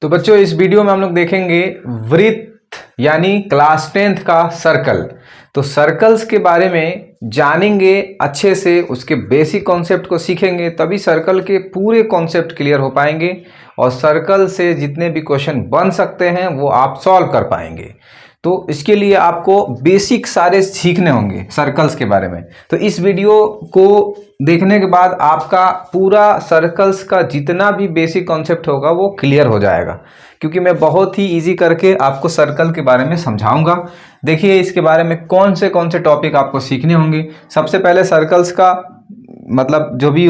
तो बच्चों इस वीडियो में हम लोग देखेंगे वृत्त यानी क्लास 10th का सर्कल। तो सर्कल्स के बारे में जानेंगे अच्छे से, उसके बेसिक कॉन्सेप्ट को सीखेंगे, तभी सर्कल के पूरे कॉन्सेप्ट क्लियर हो पाएंगे और सर्कल से जितने भी क्वेश्चन बन सकते हैं वो आप सॉल्व कर पाएंगे। तो इसके लिए आपको बेसिक सारे सीखने होंगे सर्कल्स के बारे में। तो इस वीडियो को देखने के बाद आपका पूरा सर्कल्स का जितना भी बेसिक कॉन्सेप्ट होगा वो क्लियर हो जाएगा, क्योंकि मैं बहुत ही इजी करके आपको सर्कल के बारे में समझाऊंगा। देखिए इसके बारे में कौन से टॉपिक आपको सीखने होंगे। सबसे पहले सर्कल्स का मतलब जो भी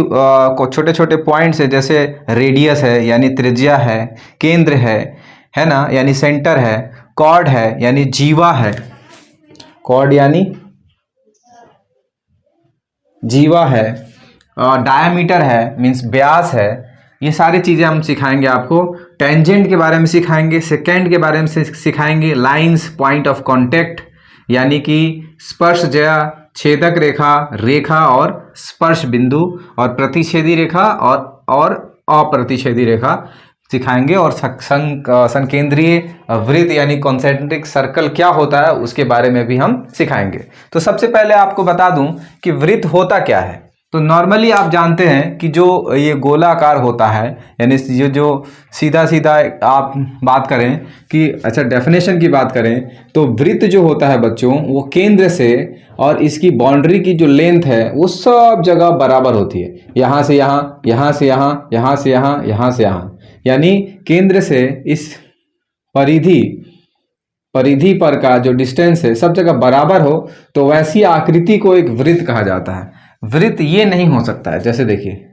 छोटे छोटे पॉइंट्स है, जैसे रेडियस है यानी त्रिज्या है, केंद्र है ना, यानी सेंटर है, कॉर्ड है यानी जीवा है, कॉर्ड यानी जीवा है, डायामीटर है मीन्स व्यास है। ये सारी चीज़ें हम सिखाएंगे आपको। टेंजेंट के बारे में सिखाएंगे, सेकेंड के बारे में सिखाएंगे, लाइंस, पॉइंट ऑफ कांटेक्ट यानी कि स्पर्श ज्या, छेदक रेखा, रेखा और स्पर्श बिंदु, और प्रतिच्छेदी रेखा और अप्रतिच्छेदी रेखा सिखाएंगे, और संकेंद्रीय वृत्त यानी कॉन्सेंट्रिक सर्कल क्या होता है उसके बारे में भी हम सिखाएंगे। तो सबसे पहले आपको बता दूं कि वृत्त होता क्या है। तो नॉर्मली आप जानते हैं कि जो ये गोलाकार होता है, यानी जो सीधा सीधा आप बात करें कि अच्छा डेफिनेशन की बात करें तो वृत्त जो होता है बच्चों वो केंद्र से और इसकी बाउंड्री की जो लेंथ है वो सब जगह बराबर होती है। यहाँ से यहाँ, यहाँ से यहाँ, यहाँ से यहाँ, यहाँ से यहाँ, यानी केंद्र से इस परिधि पर का जो डिस्टेंस है सब जगह बराबर हो, तो वैसी आकृति को एक वृत्त कहा जाता है। वृत्त ये नहीं हो सकता है, जैसे देखिए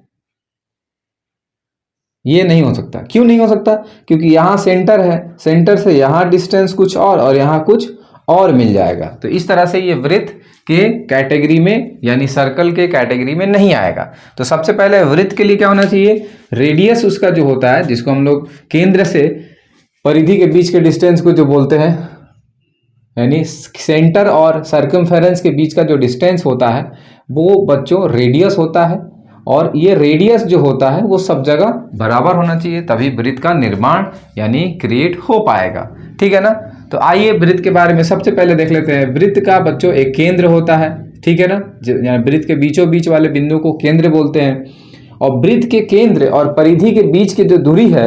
ये नहीं हो सकता। क्यों नहीं हो सकता? क्योंकि यहाँ सेंटर है, सेंटर से यहाँ डिस्टेंस कुछ और यहाँ कुछ और मिल जाएगा। तो इस तरह से ये वृत्त के कैटेगरी में यानी सर्कल के कैटेगरी में नहीं आएगा। तो सबसे पहले वृत्त के लिए क्या होना चाहिए? रेडियस उसका जो होता है, जिसको हम लोग केंद्र से परिधि के बीच के डिस्टेंस को जो बोलते हैं, यानी सेंटर और सर्कमफेरेंस के बीच का जो डिस्टेंस होता है वो बच्चों रेडियस होता है। और ये रेडियस जो होता है वो सब जगह बराबर होना चाहिए, तभी वृत्त का निर्माण यानी क्रिएट हो पाएगा। ठीक है ना? तो आइए वृत्त के बारे में सबसे पहले देख लेते हैं। वृत्त का बच्चों एक केंद्र होता है, ठीक है ना, यानी वृत्त के बीचों बीच वाले बिंदु को केंद्र बोलते हैं। और वृत्त के केंद्र और परिधि के बीच की जो दूरी है,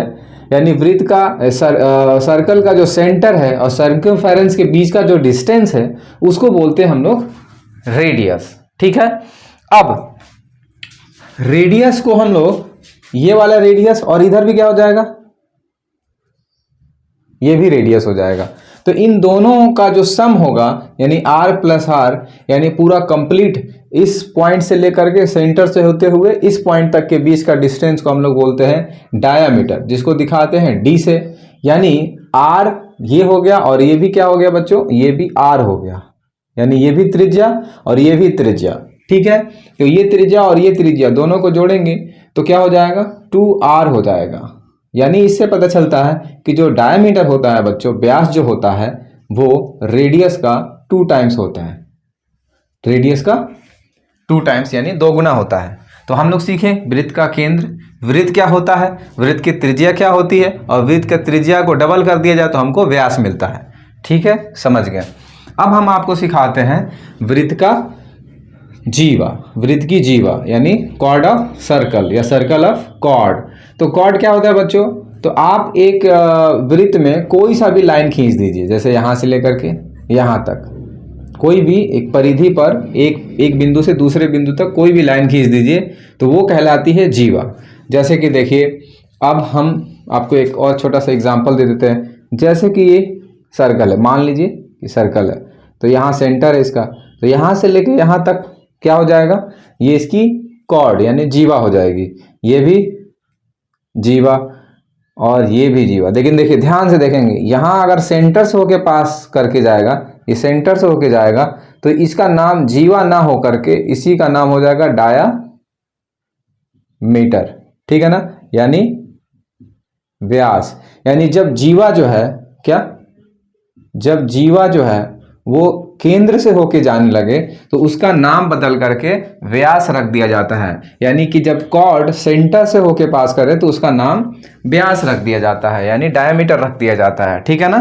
यानी वृत्त का सर्कल का जो सेंटर है और सर्कमफेरेंस के बीच का जो डिस्टेंस है उसको बोलते हैं हम लोग रेडियस। ठीक है? अब रेडियस को हम लोग ये वाला रेडियस, और इधर भी क्या हो जाएगा, ये भी रेडियस हो जाएगा। तो इन दोनों का जो सम होगा यानी r प्लस r, यानी पूरा कंप्लीट इस पॉइंट से लेकर के सेंटर से होते हुए इस पॉइंट तक के बीच का डिस्टेंस को हम लोग बोलते हैं डायामीटर, जिसको दिखाते हैं d से। यानी r ये हो गया और ये भी क्या हो गया बच्चों, ये भी r हो गया, यानी ये भी त्रिज्या और ये भी त्रिज्या। ठीक है? तो ये त्रिज्या और ये त्रिज्या दोनों को जोड़ेंगे तो क्या हो जाएगा, 2r हो जाएगा। यानी इससे पता चलता है कि जो डायमीटर होता है बच्चों, व्यास जो होता है वो रेडियस का 2 टाइम्स होता है। रेडियस का 2 टाइम्स यानी 2 गुना होता है। तो हम लोग सीखें वृत्त का केंद्र, वृत्त क्या होता है, वृत्त की त्रिज्या क्या होती है, और वृत्त का त्रिज्या को डबल कर दिया जाए तो हमको व्यास मिलता है। ठीक है? समझ गए? अब हम आपको सिखाते हैं वृत्त का जीवा, वृत्त की जीवा यानी कॉर्ड ऑफ सर्कल या सर्कल ऑफ कॉर्ड। तो कॉर्ड क्या होता है बच्चों? तो आप एक वृत्त में कोई सा भी लाइन खींच दीजिए, जैसे यहाँ से लेकर के यहाँ तक, कोई भी एक परिधि पर एक बिंदु से दूसरे बिंदु तक कोई भी लाइन खींच दीजिए तो वो कहलाती है जीवा। जैसे कि देखिए, अब हम आपको एक और छोटा सा एग्जाम्पल दे देते हैं। जैसे कि ये सर्कल है, मान लीजिए कि सर्कल है, तो यहाँ सेंटर है इसका, तो यहाँ से लेके यहाँ तक क्या हो जाएगा, ये इसकी कॉर्ड यानी जीवा हो जाएगी। ये भी जीवा और ये भी जीवा। लेकिन देखिए ध्यान से देखेंगे, यहाँ अगर सेंटर से होके पास करके जाएगा, ये सेंटर से होके जाएगा, तो इसका नाम जीवा ना हो करके इसी का नाम हो जाएगा डायामीटर। ठीक है ना? यानी व्यास। यानी जब जीवा जो है क्या, जब जीवा जो है वो केंद्र से होके जाने लगे तो उसका नाम बदल करके व्यास रख दिया जाता है। यानी कि जब कॉर्ड सेंटर से होके पास करे तो उसका नाम व्यास रख दिया जाता है, यानी डायमीटर रख दिया जाता है। ठीक है ना,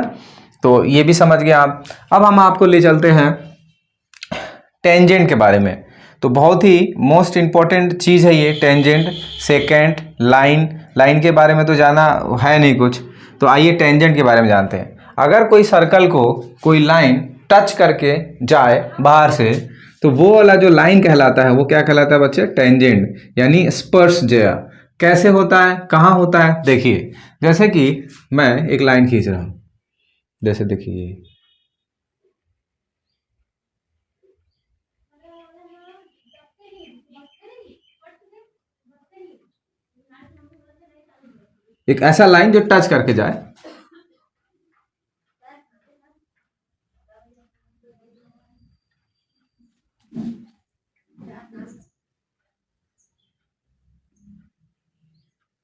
तो ये भी समझ गए आप। अब हम आपको ले चलते हैं टेंजेंट के बारे में। तो बहुत ही मोस्ट इंपॉर्टेंट चीज़ है ये टेंजेंट, सेकेंड, लाइन। लाइन के बारे में तो जाना है नहीं कुछ, तो आइए टेंजेंट के बारे में जानते हैं। अगर कोई सर्कल को कोई लाइन टच करके जाए बाहर से, तो वो वाला जो लाइन कहलाता है वो क्या कहलाता है बच्चे? टेंजेंट, यानी स्पर्शज्या। कैसे होता है, कहाँ होता है? देखिए, जैसे कि मैं एक लाइन खींच रहा हूँ, जैसे देखिए एक ऐसा लाइन जो टच करके जाए,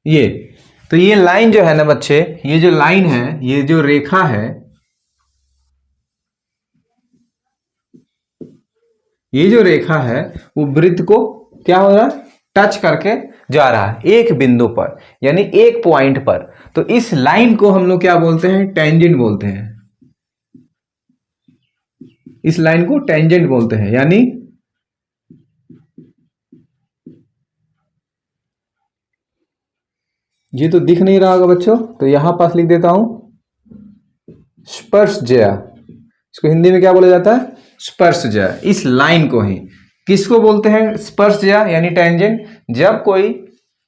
ये तो ये लाइन जो है ना बच्चे, ये जो लाइन है, ये जो रेखा है, ये जो रेखा है वो वृत्त को क्या हो रहा है? टच करके जा रहा है एक बिंदु पर, यानी एक पॉइंट पर। तो इस लाइन को हम लोग क्या बोलते हैं? टेंजेंट बोलते हैं। इस लाइन को टेंजेंट बोलते हैं, यानी ये तो दिख नहीं रहा होगा बच्चों, तो यहां पास लिख देता हूं स्पर्शज्या। इसको हिंदी में क्या बोला जाता है? स्पर्शज्या। इस लाइन को ही किसको बोलते हैं? स्पर्शज्या यानी टेंजेंट। जब कोई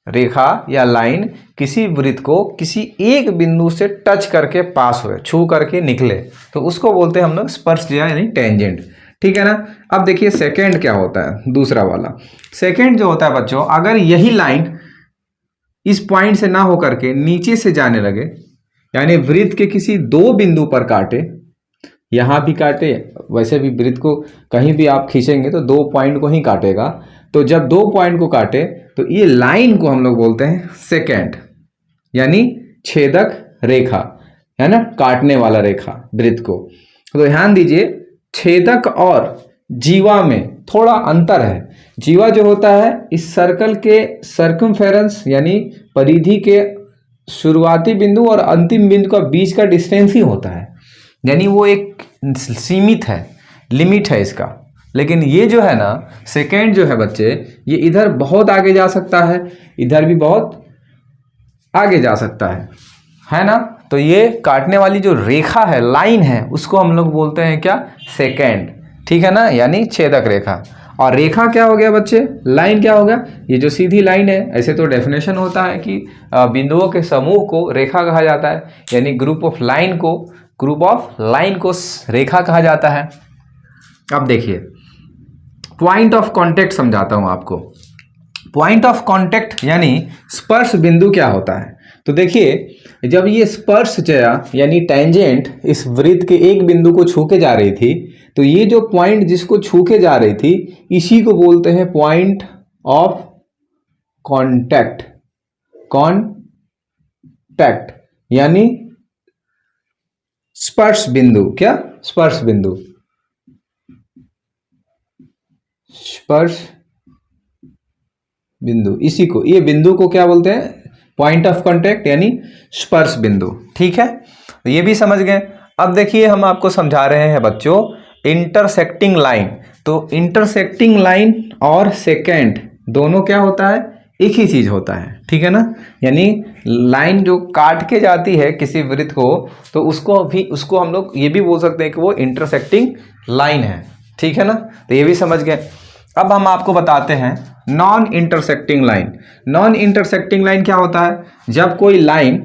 रेखा या लाइन किसी वृत्त को किसी एक बिंदु से टच करके पास हुए, छू करके निकले, तो उसको बोलते हैं हम लोग स्पर्शज्या यानी टेंजेंट। ठीक है ना। अब देखिए सेकेंड क्या होता है, दूसरा वाला। सेकेंड जो होता है बच्चों, अगर यही लाइन इस पॉइंट से ना होकर के नीचे से जाने लगे, यानी वृत्त के किसी दो बिंदु पर काटे, यहां भी काटे, वैसे भी वृत्त को कहीं भी आप खींचेंगे तो दो पॉइंट को ही काटेगा। तो जब दो पॉइंट को काटे तो ये लाइन को हम लोग बोलते हैं सेकेंड, यानी छेदक रेखा, है ना, काटने वाला रेखा वृत्त को। तो ध्यान दीजिए, छेदक और जीवा में थोड़ा अंतर है। जीवा जो होता है इस सर्कल के सर्कमफेरेंस यानी परिधि के शुरुआती बिंदु और अंतिम बिंदु का बीच का डिस्टेंस ही होता है, यानी वो एक सीमित है, लिमिट है इसका। लेकिन ये जो है ना सेकेंड जो है बच्चे, ये इधर बहुत आगे जा सकता है, इधर भी बहुत आगे जा सकता है ना। तो ये काटने वाली जो रेखा है, लाइन है, उसको हम लोग बोलते हैं क्या? सेकेंड। ठीक है ना, यानी छेदक रेखा। और रेखा क्या हो गया बच्चे? लाइन क्या हो गया? ये जो सीधी लाइन है, ऐसे तो डेफिनेशन होता है कि बिंदुओं के समूह को रेखा कहा जाता है, यानी ग्रुप ऑफ लाइन को रेखा कहा जाता है। अब देखिए पॉइंट ऑफ कांटेक्ट समझाता हूं आपको। पॉइंट ऑफ कांटेक्ट यानी स्पर्श बिंदु क्या होता है? तो देखिए, जब ये स्पर्शज्या यानी टेंजेंट इस वृत्त के एक बिंदु को छू के जा रही थी, तो ये जो पॉइंट जिसको छू के जा रही थी, इसी को बोलते हैं पॉइंट ऑफ कांटेक्ट। कांटेक्ट यानी स्पर्श बिंदु। क्या? स्पर्श बिंदु। स्पर्श बिंदु, इसी को, ये बिंदु को क्या बोलते हैं? पॉइंट ऑफ कांटेक्ट यानी स्पर्श बिंदु। ठीक है, तो ये भी समझ गए। अब देखिए हम आपको समझा रहे हैं बच्चों इंटरसेक्टिंग लाइन। तो इंटरसेक्टिंग लाइन और सेकेंड दोनों क्या होता है? एक ही चीज होता है। ठीक है ना, यानी लाइन जो काट के जाती है किसी वृत्त को, तो उसको हम लोग ये भी बोल सकते हैं कि वो इंटरसेक्टिंग लाइन है। ठीक है ना, तो ये भी समझ गए। अब हम आपको बताते हैं non intersecting line. Non intersecting line क्या होता है? जब कोई लाइन,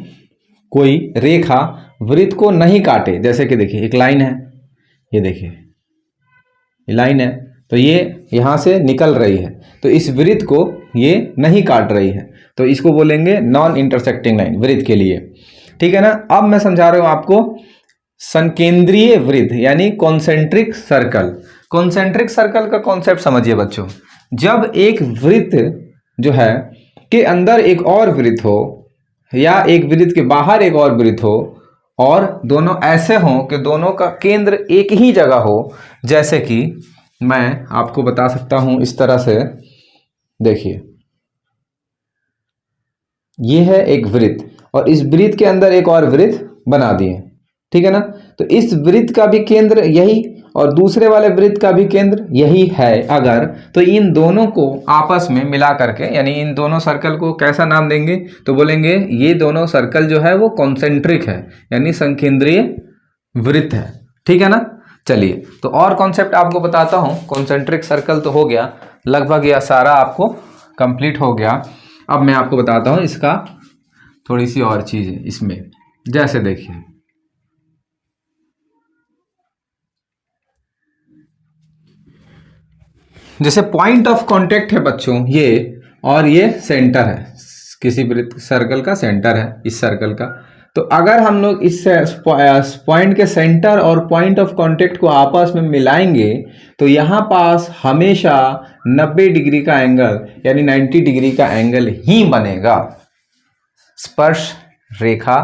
कोई रेखा वृत्त को नहीं काटे, जैसे कि देखिए एक लाइन है, ये देखिए ये लाइन है, तो ये यहां से निकल रही है, तो इस वृत्त को ये नहीं काट रही है, तो इसको बोलेंगे नॉन इंटरसेक्टिंग लाइन वृत्त के लिए। ठीक है ना। अब मैं समझा रहा हूं आपको संकेंद्रीय वृत्त यानी कॉन्सेंट्रिक सर्कल। कॉन्सेंट्रिक सर्कल का कॉन्सेप्ट समझिए बच्चों। जब एक वृत्त जो है के अंदर एक और वृत्त हो, या एक वृत्त के बाहर एक और वृत्त हो, और दोनों ऐसे हों कि दोनों का केंद्र एक ही जगह हो, जैसे कि मैं आपको बता सकता हूं इस तरह से, देखिए ये है एक वृत्त और इस वृत्त के अंदर एक और वृत्त बना दिए, ठीक है ना। तो इस वृत्त का भी केंद्र यही और दूसरे वाले वृत्त का भी केंद्र यही है अगर, तो इन दोनों को आपस में मिला करके, यानी इन दोनों सर्कल को कैसा नाम देंगे, तो बोलेंगे ये दोनों सर्कल जो है वो कॉन्सेंट्रिक है, यानी संकेंद्रीय वृत्त है, ठीक है ना। चलिए तो और कॉन्सेप्ट आपको बताता हूं। कॉन्सेंट्रिक सर्कल तो हो गया, लगभग यह सारा आपको कंप्लीट हो गया। अब मैं आपको बताता हूं इसका थोड़ी सी और चीजें इसमें, जैसे देखिए जैसे पॉइंट ऑफ कांटेक्ट है बच्चों ये, और ये सेंटर है, किसी वृत्त सर्कल का सेंटर है इस सर्कल का। तो अगर हम लोग इस पॉइंट के सेंटर और पॉइंट ऑफ कांटेक्ट को आपस में मिलाएंगे तो यहाँ पास हमेशा 90 डिग्री का एंगल यानी 90 डिग्री का एंगल ही बनेगा। स्पर्श रेखा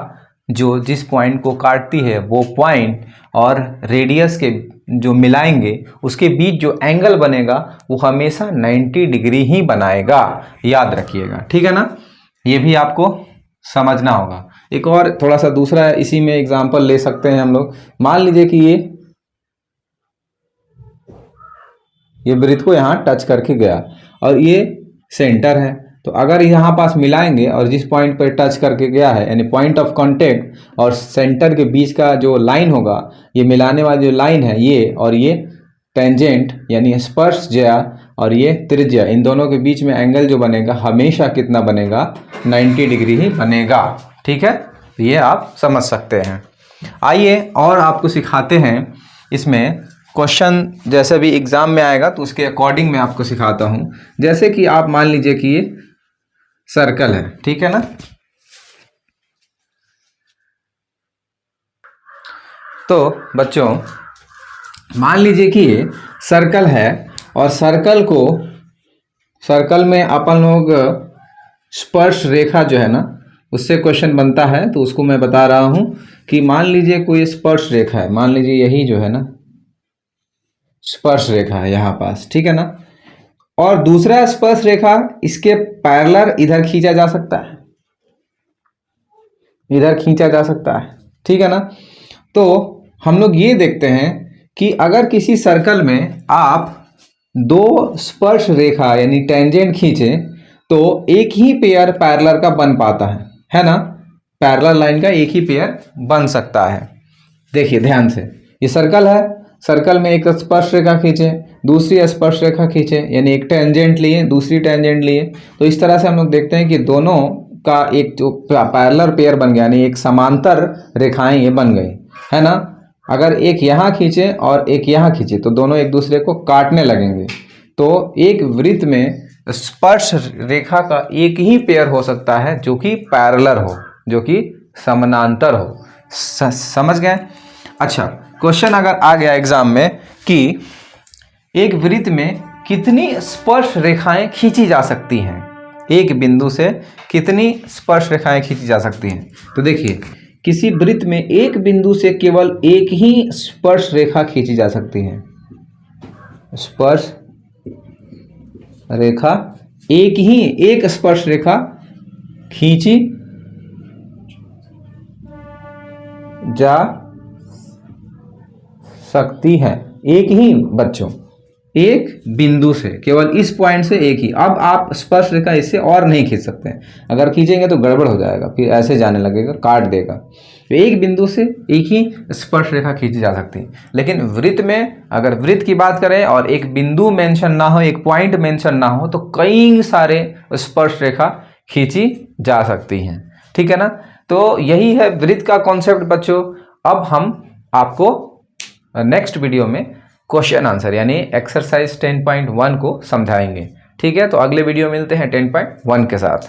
जो जिस पॉइंट को काटती है वो पॉइंट और रेडियस के जो मिलाएंगे उसके बीच जो एंगल बनेगा वो हमेशा 90 डिग्री ही बनाएगा, याद रखिएगा, ठीक है ना। ये भी आपको समझना होगा। एक और थोड़ा सा दूसरा इसी में एग्जांपल ले सकते हैं हम लोग। मान लीजिए कि ये वृत्त को यहाँ टच करके गया और ये सेंटर है, तो अगर यहाँ पास मिलाएंगे और जिस पॉइंट पर टच करके गया है यानी पॉइंट ऑफ कांटेक्ट और सेंटर के बीच का जो लाइन होगा, ये मिलाने वाली जो लाइन है ये, और ये टेंजेंट यानी स्पर्शज्या और ये त्रिज्या, इन दोनों के बीच में एंगल जो बनेगा हमेशा कितना बनेगा, 90 डिग्री ही बनेगा, ठीक है। ये आप समझ सकते हैं। आइए और आपको सिखाते हैं इसमें क्वेश्चन, जैसे भी एग्जाम में आएगा तो उसके अकॉर्डिंग मैं आपको सिखाता हूं। जैसे कि आप मान लीजिए कि ये सर्कल है, ठीक है ना। तो बच्चों मान लीजिए कि ये सर्कल है और सर्कल में अपन लोग स्पर्श रेखा जो है ना उससे क्वेश्चन बनता है, तो उसको मैं बता रहा हूं कि मान लीजिए कोई स्पर्श रेखा है, मान लीजिए यही जो है ना स्पर्श रेखा है यहाँ पास, ठीक है ना, और दूसरा स्पर्श रेखा इसके पैरेलल इधर खींचा जा सकता है, इधर खींचा जा सकता है, ठीक है ना। तो हम लोग ये देखते हैं कि अगर किसी सर्कल में आप दो स्पर्श रेखा यानी टेंजेंट खींचे तो एक ही पेयर पैरेलल का बन पाता है ना, पैरेलल लाइन का एक ही पेयर बन सकता है। देखिए ध्यान से, ये सर्कल है, सर्कल में एक स्पर्श रेखा खींचे, दूसरी स्पर्श रेखा खींचे, यानी एक टेंजेंट लिए दूसरी टेंजेंट लिए, तो इस तरह से हम लोग देखते हैं कि दोनों का एक जो पैरेलल पेयर बन गया, यानी एक समांतर रेखाएं ये बन गई, है ना। अगर एक यहाँ खींचे और एक यहाँ खींचे तो दोनों एक दूसरे को काटने लगेंगे, तो एक वृत्त में स्पर्श रेखा का एक ही पेयर हो सकता है जो कि पैरेलल हो, जो कि समानांतर हो। समझ गए। अच्छा, क्वेश्चन अगर आ गया एग्जाम में कि एक वृत्त में कितनी स्पर्श रेखाएं खींची जा सकती हैं, एक बिंदु से कितनी स्पर्श रेखाएं खींची जा सकती हैं, तो देखिए किसी वृत्त में एक बिंदु से केवल एक ही स्पर्श रेखा खींची जा सकती है। स्पर्श रेखा एक स्पर्श रेखा खींची जा सकती है, एक ही बच्चों, एक बिंदु से, केवल इस पॉइंट से एक ही। अब आप स्पर्श रेखा इससे और नहीं खींच सकते हैं, अगर खींचेंगे तो गड़बड़ हो जाएगा, फिर ऐसे जाने लगेगा, काट देगा। तो एक बिंदु से एक ही स्पर्श रेखा खींची जा सकती है। लेकिन वृत्त में अगर वृत्त की बात करें और एक बिंदु मेंशन ना हो, एक पॉइंट मेंशन ना हो, तो कई सारे स्पर्श रेखा खींची जा सकती हैं, ठीक है ना। तो यही है वृत्त का कॉन्सेप्ट बच्चों। अब हम आपको नेक्स्ट वीडियो में क्वेश्चन आंसर यानी एक्सरसाइज 10.1 को समझाएंगे, ठीक है। तो अगले वीडियो मिलते हैं 10.1 के साथ।